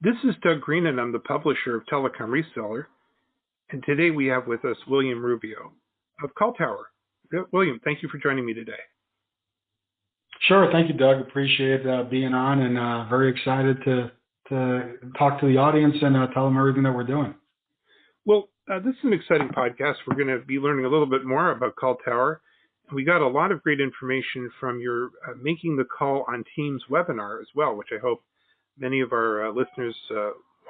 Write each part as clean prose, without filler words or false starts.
This is Doug Green, and I'm the publisher of Telecom Reseller. And today we have with us William Rubio of CallTower. William, thank you for joining me today. Sure. Thank you, Doug. Appreciate being on, and very excited to talk to the audience and tell them everything that we're doing. Well, this is an exciting podcast. We're going to be learning a little bit more about CallTower. We got a lot of great information from your Making the Call on Teams webinar as well, which I hope many of our listeners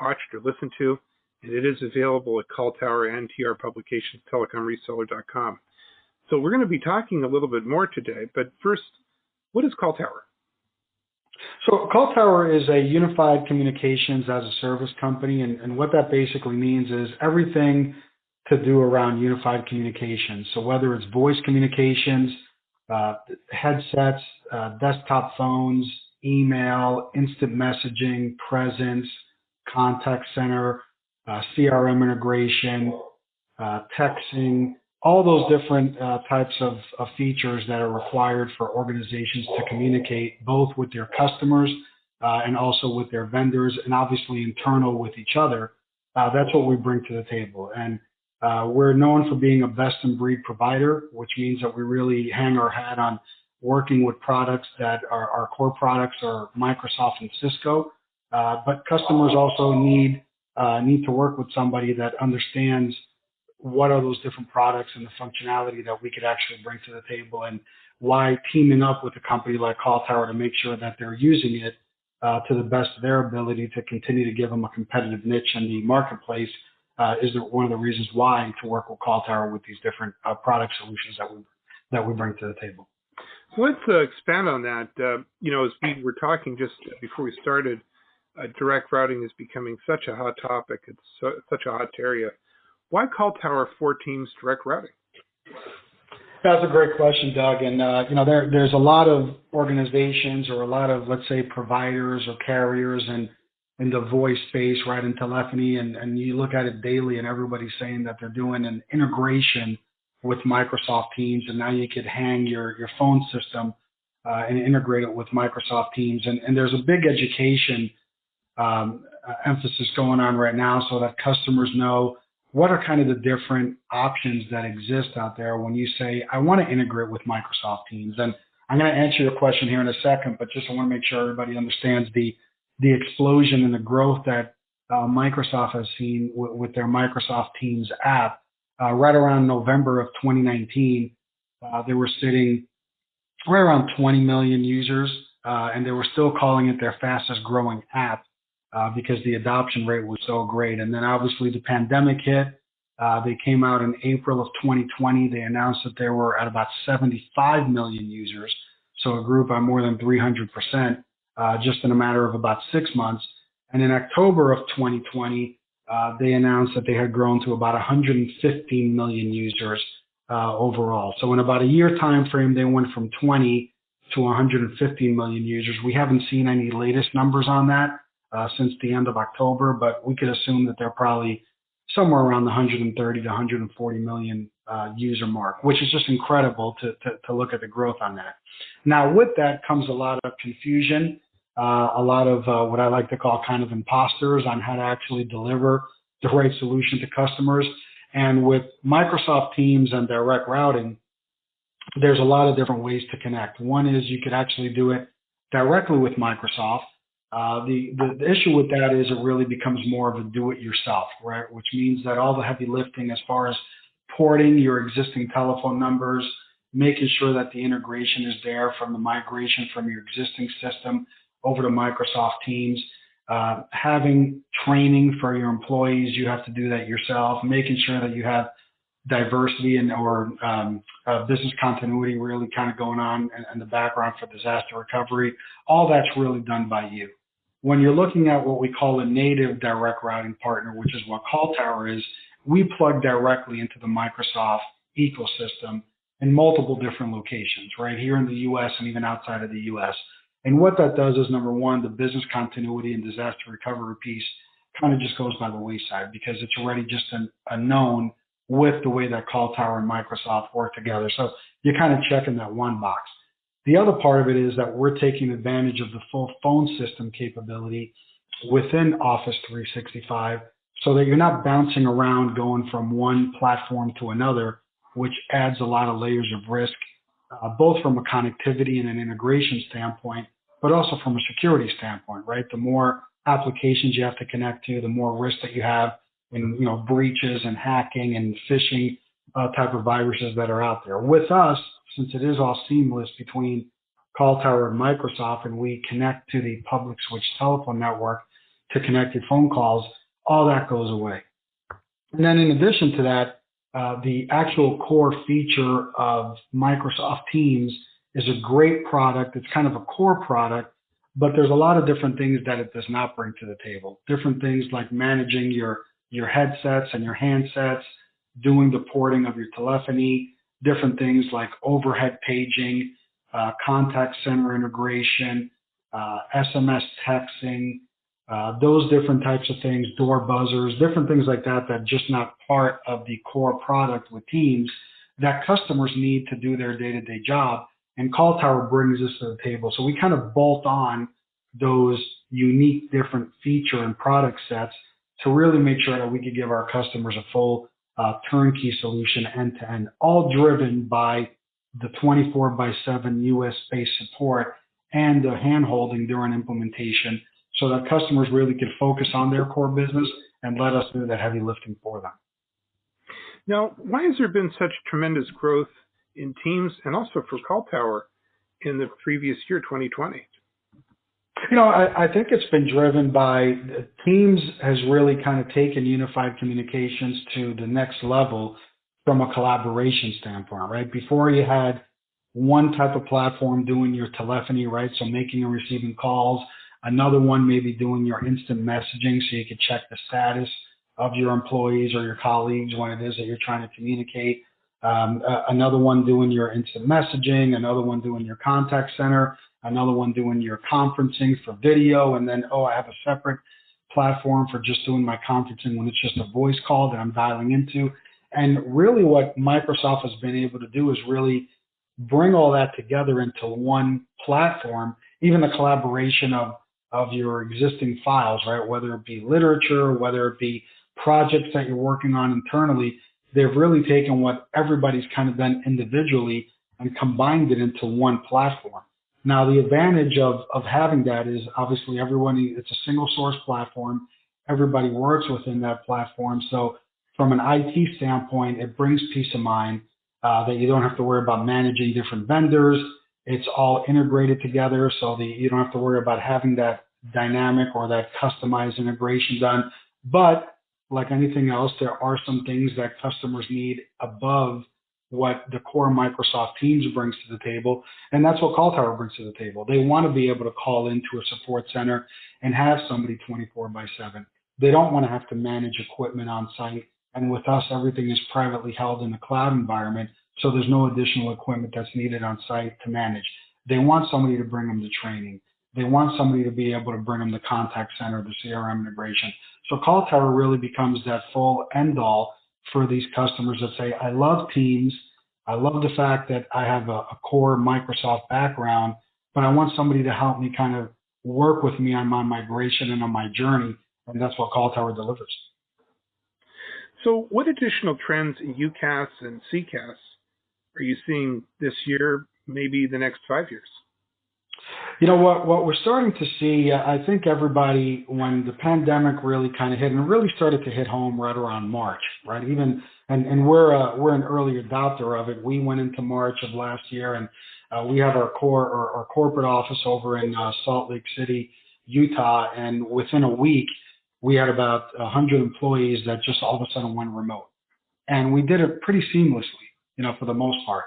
watched or listened to. And it is available at CallTower and TR Publications, telecomreseller.com. So we're going to be talking a little bit more today. But first, what is CallTower? So CallTower is a unified communications as a service company. And what that basically means is everything to do around unified communications. So whether it's voice communications, headsets, desktop phones, email, instant messaging, presence, contact center, CRM integration, texting, all those different types of features that are required for organizations to communicate both with their customers and also with their vendors, and obviously internal with each other. That's what we bring to the table. And we're known for being a best-in-breed provider, which means that we really hang our hat on working with products that are our core products are Microsoft and Cisco, but customers also need to work with somebody that understands what are those different products and the functionality that we could actually bring to the table, and why teaming up with a company like CallTower to make sure that they're using it to the best of their ability to continue to give them a competitive niche in the marketplace is one of the reasons why to work with CallTower with these different product solutions that we bring to the table. So let's expand on that. As we were talking just before we started, direct routing is becoming such a hot topic. It's such a hot area. Why CallTower for Teams direct routing? That's a great question, Doug. And there's a lot of organizations or a lot of, let's say, providers or carriers in the voice space, right, in telephony, and you look at it daily, and everybody's saying that they're doing an integration with Microsoft Teams, and now you could hang your phone system and integrate it with Microsoft Teams. And there's a big education emphasis going on right now so that customers know what are kind of the different options that exist out there when you say, I want to integrate with Microsoft Teams. And I'm going to answer your question here in a second, but just I want to make sure everybody understands the explosion and the growth that Microsoft has seen with their Microsoft Teams app. Right around November of 2019, they were sitting right around 20 million users, and they were still calling it their fastest growing app because the adoption rate was so great. And then obviously the pandemic hit. They came out in April of 2020. They announced that they were at about 75 million users, so it grew by more than 300% just in a matter of about 6 months. And in October of 2020, they announced that they had grown to about 115 million users overall. So in about a year time frame, they went from 20 to 115 million users. We haven't seen any latest numbers on that since the end of October, but we could assume that they're probably somewhere around the 130 to 140 million user mark, which is just incredible to look at the growth on that. Now, with that comes a lot of confusion. A lot of what I like to call kind of imposters on how to actually deliver the right solution to customers. And with Microsoft Teams and direct routing, there's a lot of different ways to connect. One is you could actually do it directly with Microsoft. The issue with that is it really becomes more of a do-it-yourself, right? Which means that all the heavy lifting as far as porting your existing telephone numbers, making sure that the integration is there from the migration from your existing system over to Microsoft Teams, having training for your employees, you have to do that yourself, making sure that you have diversity or business continuity really kind of going on in the background for disaster recovery. All that's really done by you. When you're looking at what we call a native direct routing partner, which is what CallTower is, we plug directly into the Microsoft ecosystem in multiple different locations, right here in the U.S. and even outside of the U.S. And what that does is, number one, the business continuity and disaster recovery piece kind of just goes by the wayside because it's already just a known with the way that CallTower and Microsoft work together. So you're kind of checking that one box. The other part of it is that we're taking advantage of the full phone system capability within Office 365 so that you're not bouncing around going from one platform to another, which adds a lot of layers of risk, both from a connectivity and an integration standpoint, but also from a security standpoint, right? The more applications you have to connect to, the more risk that you have in, breaches and hacking and phishing type of viruses that are out there. With us, since it is all seamless between CallTower and Microsoft, and we connect to the public switch telephone network to connected phone calls, all that goes away. And then in addition to that, the actual core feature of Microsoft Teams is a great product. It's kind of a core product, but there's a lot of different things that it does not bring to the table. Different things like managing your headsets and your handsets, doing the porting of your telephony, different things like overhead paging, contact center integration, SMS texting, those different types of things, door buzzers, different things like that that just not part of the core product with Teams that customers need to do their day-to-day job. And CallTower brings this to the table. So we kind of bolt on those unique different feature and product sets to really make sure that we could give our customers a full turnkey solution end-to-end, all driven by the 24/7 US-based support and the hand-holding during implementation so that customers really can focus on their core business and let us do that heavy lifting for them. Now, why has there been such tremendous growth in Teams and also for CallTower in the previous year, 2020? I think it's been driven by Teams has really kind of taken unified communications to the next level from a collaboration standpoint, right? Before you had one type of platform doing your telephony, right? So making and receiving calls, another one maybe doing your instant messaging so you could check the status of your employees or your colleagues when it is that you're trying to communicate. Another one doing your instant messaging, another one doing your contact center, another one doing your conferencing for video, and then, I have a separate platform for just doing my conferencing when it's just a voice call that I'm dialing into. And really what Microsoft has been able to do is really bring all that together into one platform, even the collaboration of your existing files, right? Whether it be literature, whether it be projects that you're working on internally, they've really taken what everybody's kind of done individually and combined it into one platform. Now, the advantage of having that is obviously it's a single source platform. Everybody works within that platform. So from an IT standpoint, it brings peace of mind that you don't have to worry about managing different vendors. It's all integrated together so that you don't have to worry about having that dynamic or that customized integration done. But like anything else, there are some things that customers need above what the core Microsoft Teams brings to the table, and that's what CallTower brings to the table. They want to be able to call into a support center and have somebody 24/7. They don't want to have to manage equipment on site, and with us, everything is privately held in a cloud environment, so there's no additional equipment that's needed on site to manage. They want somebody to bring them the training. They want somebody to be able to bring them the contact center, the CRM integration. So CallTower really becomes that full end-all for these customers that say, I love Teams, I love the fact that I have a core Microsoft background, but I want somebody to help me kind of work with me on my migration and on my journey, and that's what CallTower delivers. So what additional trends in UCaaS and CCaaS are you seeing this year, maybe the next 5 years? What we're starting to see, I think everybody, when the pandemic really kind of hit, and it really started to hit home right around March, right? And we're an early adopter of it. We went into March of last year, and we have our corporate office over in Salt Lake City, Utah, and within a week, we had about 100 employees that just all of a sudden went remote. And we did it pretty seamlessly, for the most part.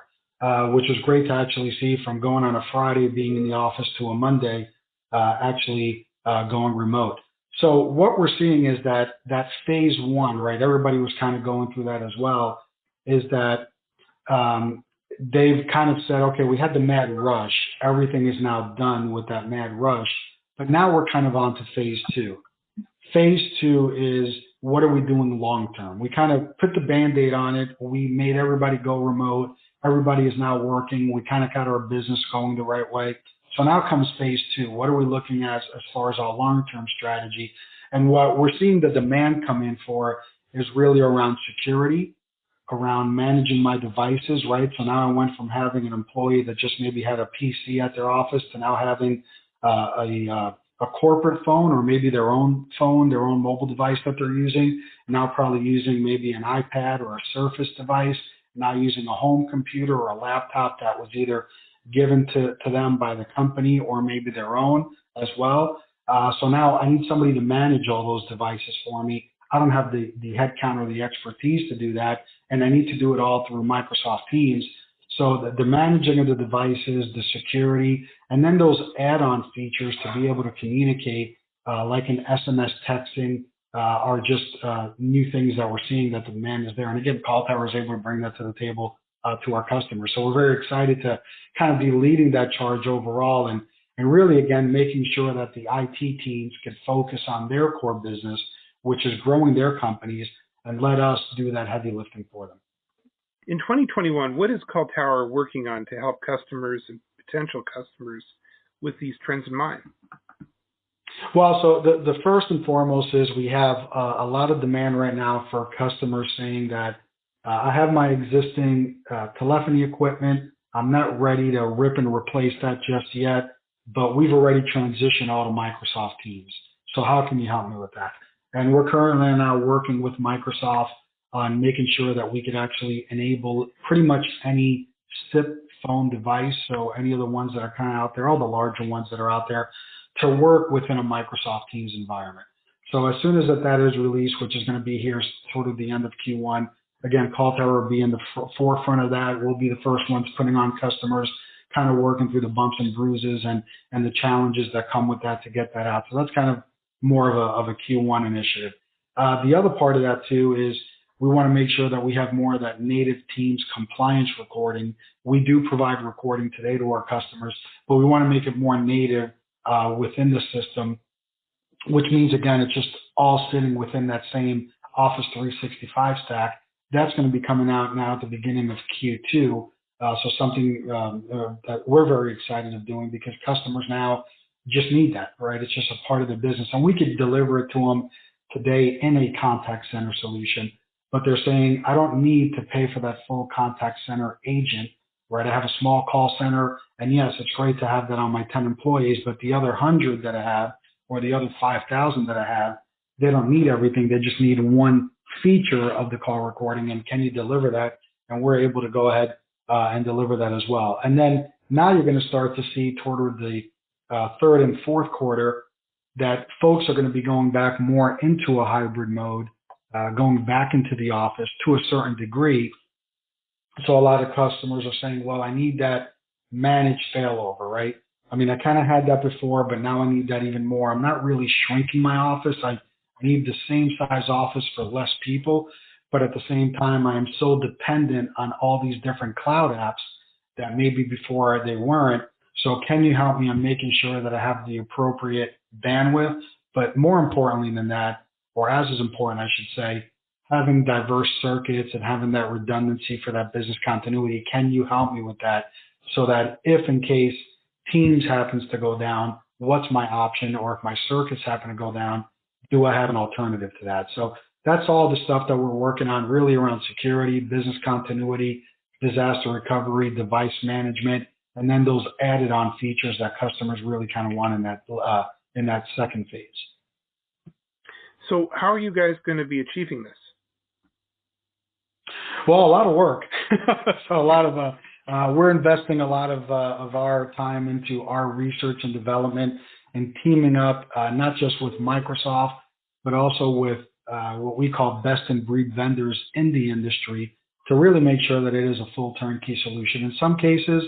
Which was great to actually see from going on a Friday, being in the office, to a Monday, actually going remote. So what we're seeing is that phase one, right? Everybody was kind of going through that as well, is that they've kind of said, okay, we had the mad rush. Everything is now done with that mad rush. But now we're kind of on to phase two. Phase two is, what are we doing long term? We kind of put the Band-Aid on it. We made everybody go remote. Everybody is now working. We kind of got our business going the right way. So now comes phase two. What are we looking at as far as our long-term strategy? And what we're seeing the demand come in for is really around security, around managing my devices, right? So now I went from having an employee that just maybe had a PC at their office to now having a corporate phone, or maybe their own phone, their own mobile device that they're using, now probably using maybe an iPad or a Surface device, now using a home computer or a laptop that was either given to them by the company or maybe their own as well. So now I need somebody to manage all those devices for me. I don't have the headcount or the expertise to do that, and I need to do it all through Microsoft Teams. So the managing of the devices, the security, and then those add-on features to be able to communicate, like an SMS texting, are just new things that we're seeing that the demand is there. And again, CallTower is able to bring that to the table to our customers. So we're very excited to kind of be leading that charge overall, and really, again, making sure that the IT teams can focus on their core business, which is growing their companies, and let us do that heavy lifting for them. In 2021, what is CallTower working on to help customers and potential customers with these trends in mind? Well, so the first and foremost is we have a lot of demand right now for customers saying that I have my existing telephony equipment. I'm not ready to rip and replace that just yet, but we've already transitioned all to Microsoft Teams. So how can you help me with that? And we're currently now working with Microsoft on making sure that we could actually enable pretty much any SIP phone device, so any of the ones that are kind of out there, all the larger ones that are out there, to work within a Microsoft Teams environment. So as soon as that is released, which is going to be here sort of the end of Q1, again, CallTower will be in the forefront of that. We'll be the first ones putting on customers, kind of working through the bumps and bruises and the challenges that come with that to get that out. So that's kind of more of a Q1 initiative. The other part of that too is we want to make sure that we have more of that native Teams compliance recording. We do provide recording today to our customers, but we want to make it more native within the system, which means, again, it's just all sitting within that same Office 365 stack. That's going to be coming out now at the beginning of Q2. So something that we're very excited of doing, because customers now just need that, right? It's just a part of their business. And we could deliver it to them today in a contact center solution, but they're saying, I don't need to pay for that full contact center agent, right? I have a small call center, and yes, it's great to have that on my 10 employees, but the other 100 that I have, or the other 5,000 that I have, they don't need everything. They just need one feature of the call recording, and can you deliver that? And we're able to go ahead and deliver that as well. And then now you're going to start to see toward the third and fourth quarter that folks are going to be going back more into a hybrid mode, going back into the office to a certain degree. So a lot of customers are saying, well, I need that managed failover, right? I mean, I kind of had that before, but now I need that even more. I'm not really shrinking my office. I need the same size office for less people, but at the same time, I am so dependent on all these different cloud apps that maybe before they weren't. So can you help me on making sure that I have the appropriate bandwidth? But more importantly than that, or as important, I should say, having diverse circuits and having that redundancy for that business continuity. Can you help me with that, so that if in case Teams happens to go down, what's my option? Or if my circuits happen to go down, do I have an alternative to that? So that's all the stuff that we're working on, really around security, business continuity, disaster recovery, device management, and then those added on features that customers really kind of want in that second phase. So how are you guys going to be achieving this? Well, a lot of work. So a lot of we're investing a lot of our time into our research and development, and teaming up not just with Microsoft, but also with what we call best in breed vendors in the industry, to really make sure that it is a full turnkey solution. In some cases,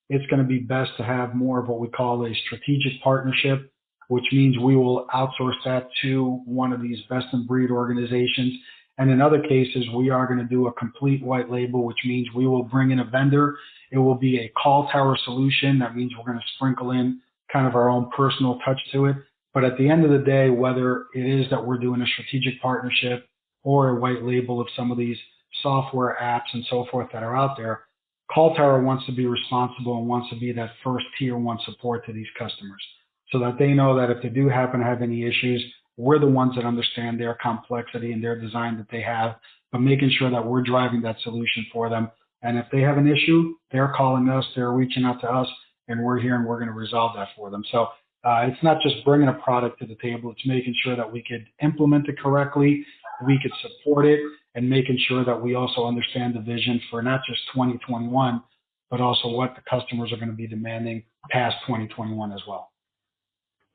it's going to be best to have more of what we call a strategic partnership, which means we will outsource that to one of these best in breed organizations. And in other cases, we are going to do a complete white label, which means we will bring in a vendor. It will be a CallTower solution. That means we're going to sprinkle in kind of our own personal touch to it. But at the end of the day, whether it is that we're doing a strategic partnership or a white label of some of these software apps and so forth that are out there, CallTower wants to be responsible and wants to be that first tier one support to these customers so that they know that if they do happen to have any issues, we're the ones that understand their complexity and their design that they have, but making sure that we're driving that solution for them. And if they have an issue, they're calling us, they're reaching out to us, and we're here and we're going to resolve that for them. So it's not just bringing a product to the table, it's making sure that we could implement it correctly, we could support it, and making sure that we also understand the vision for not just 2021, but also what the customers are going to be demanding past 2021 as well.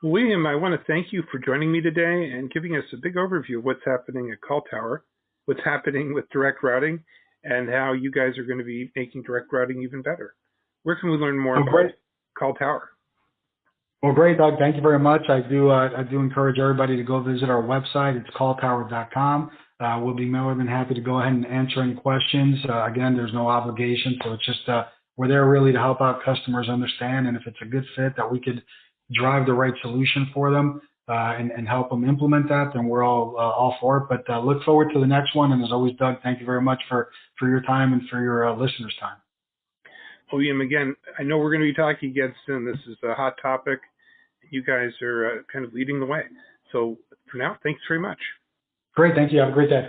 William, I want to thank you for joining me today and giving us a big overview of what's happening at CallTower, what's happening with direct routing, and how you guys are going to be making direct routing even better. Where can we learn more about CallTower? Well, great, Doug. Thank you very much. I do encourage everybody to go visit our website. It's calltower.com. We'll be more than happy to go ahead and answer any questions. Again, there's no obligation, so it's just we're there really to help out customers understand, and if it's a good fit that we could drive the right solution for them and help them implement that, then we're all for it. But look forward to the next one. And as always, Doug, thank you very much for your time and for your listeners' time. William, again, I know we're going to be talking again soon. This is a hot topic. You guys are kind of leading the way. So for now, thanks very much. Great. Thank you. Have a great day.